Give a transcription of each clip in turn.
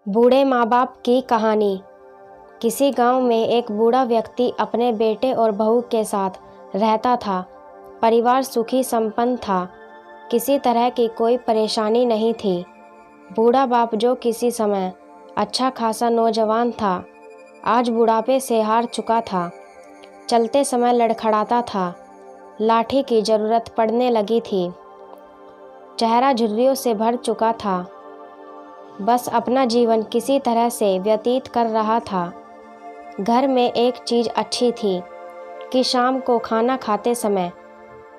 बूढ़े माँ बाप की कहानी। किसी गांव में एक बूढ़ा व्यक्ति अपने बेटे और बहू के साथ रहता था। परिवार सुखी संपन्न था। किसी तरह की कोई परेशानी नहीं थी। बूढ़ा बाप, जो किसी समय अच्छा खासा नौजवान था, आज बुढ़ापे से हार चुका था। चलते समय लड़खड़ाता था। लाठी की ज़रूरत पड़ने लगी थी। चेहरा झुर्रियों से भर चुका था। बस अपना जीवन किसी तरह से व्यतीत कर रहा था। घर में एक चीज़ अच्छी थी कि शाम को खाना खाते समय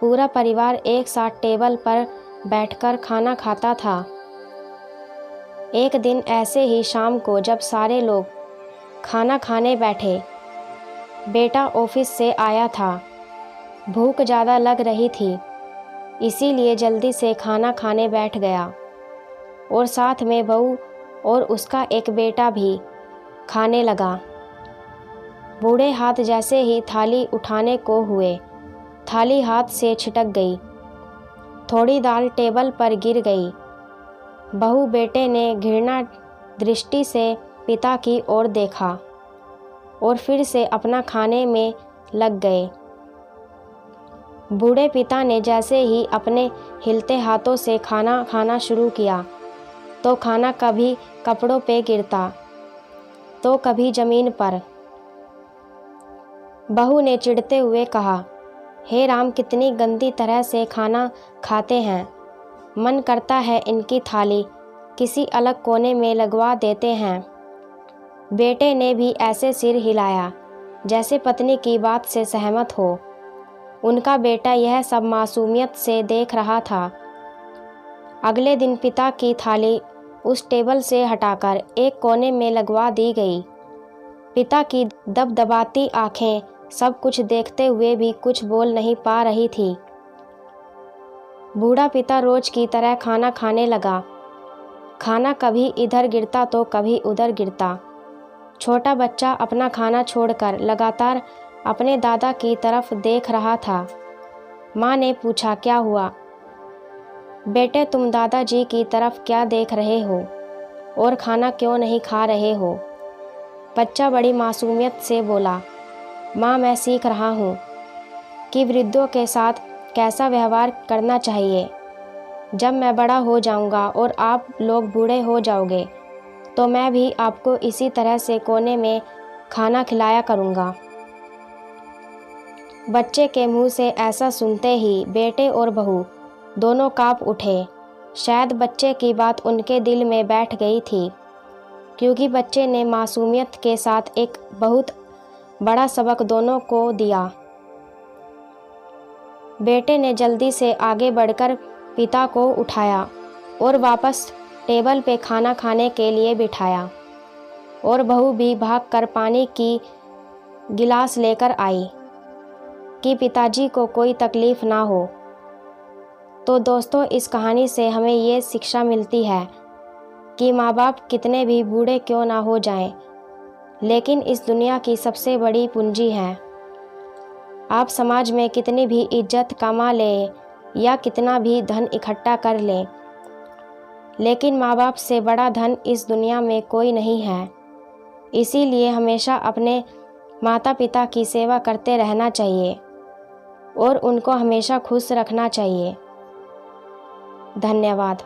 पूरा परिवार एक साथ टेबल पर बैठकर खाना खाता था। एक दिन ऐसे ही शाम को जब सारे लोग खाना खाने बैठे, बेटा ऑफिस से आया था। भूख ज़्यादा लग रही थी, इसीलिए जल्दी से खाना खाने बैठ गया और साथ में बहू और उसका एक बेटा भी खाने लगा। बूढ़े हाथ जैसे ही थाली उठाने को हुए, थाली हाथ से छिटक गई। थोड़ी दाल टेबल पर गिर गई। बहू बेटे ने घृणा दृष्टि से पिता की ओर देखा और फिर से अपना खाने में लग गए। बूढ़े पिता ने जैसे ही अपने हिलते हाथों से खाना खाना शुरू किया तो खाना कभी कपड़ों पे गिरता तो कभी ज़मीन पर। बहू ने चिढ़ते हुए कहा, हे राम, कितनी गंदी तरह से खाना खाते हैं। मन करता है इनकी थाली किसी अलग कोने में लगवा देते हैं। बेटे ने भी ऐसे सिर हिलाया जैसे पत्नी की बात से सहमत हो। उनका बेटा यह सब मासूमियत से देख रहा था। अगले दिन पिता की थाली उस टेबल से हटाकर एक कोने में लगवा दी गई। पिता की दबदबाती आंखें सब कुछ देखते हुए भी कुछ बोल नहीं पा रही थी। बूढ़ा पिता रोज की तरह खाना खाने लगा। खाना कभी इधर गिरता तो कभी उधर गिरता। छोटा बच्चा अपना खाना छोड़कर लगातार अपने दादा की तरफ देख रहा था। माँ ने पूछा, क्या हुआ बेटे, तुम दादाजी की तरफ क्या देख रहे हो और खाना क्यों नहीं खा रहे हो? बच्चा बड़ी मासूमियत से बोला, माँ, मैं सीख रहा हूँ कि वृद्धों के साथ कैसा व्यवहार करना चाहिए। जब मैं बड़ा हो जाऊँगा और आप लोग बूढ़े हो जाओगे तो मैं भी आपको इसी तरह से कोने में खाना खिलाया करूँगा। बच्चे के मुंह से ऐसा सुनते ही बेटे और बहू दोनों काँप उठे। शायद बच्चे की बात उनके दिल में बैठ गई थी, क्योंकि बच्चे ने मासूमियत के साथ एक बहुत बड़ा सबक दोनों को दिया। बेटे ने जल्दी से आगे बढ़कर पिता को उठाया और वापस टेबल पे खाना खाने के लिए बिठाया और बहू भी भागकर पानी की गिलास लेकर आई कि पिताजी को कोई तकलीफ़ ना हो। तो दोस्तों, इस कहानी से हमें ये शिक्षा मिलती है कि माँ बाप कितने भी बूढ़े क्यों ना हो जाएं, लेकिन इस दुनिया की सबसे बड़ी पूंजी हैं। आप समाज में कितनी भी इज्जत कमा लें या कितना भी धन इकट्ठा कर लें, लेकिन माँ बाप से बड़ा धन इस दुनिया में कोई नहीं है। इसीलिए हमेशा अपने माता पिता की सेवा करते रहना चाहिए और उनको हमेशा खुश रखना चाहिए। धन्यवाद।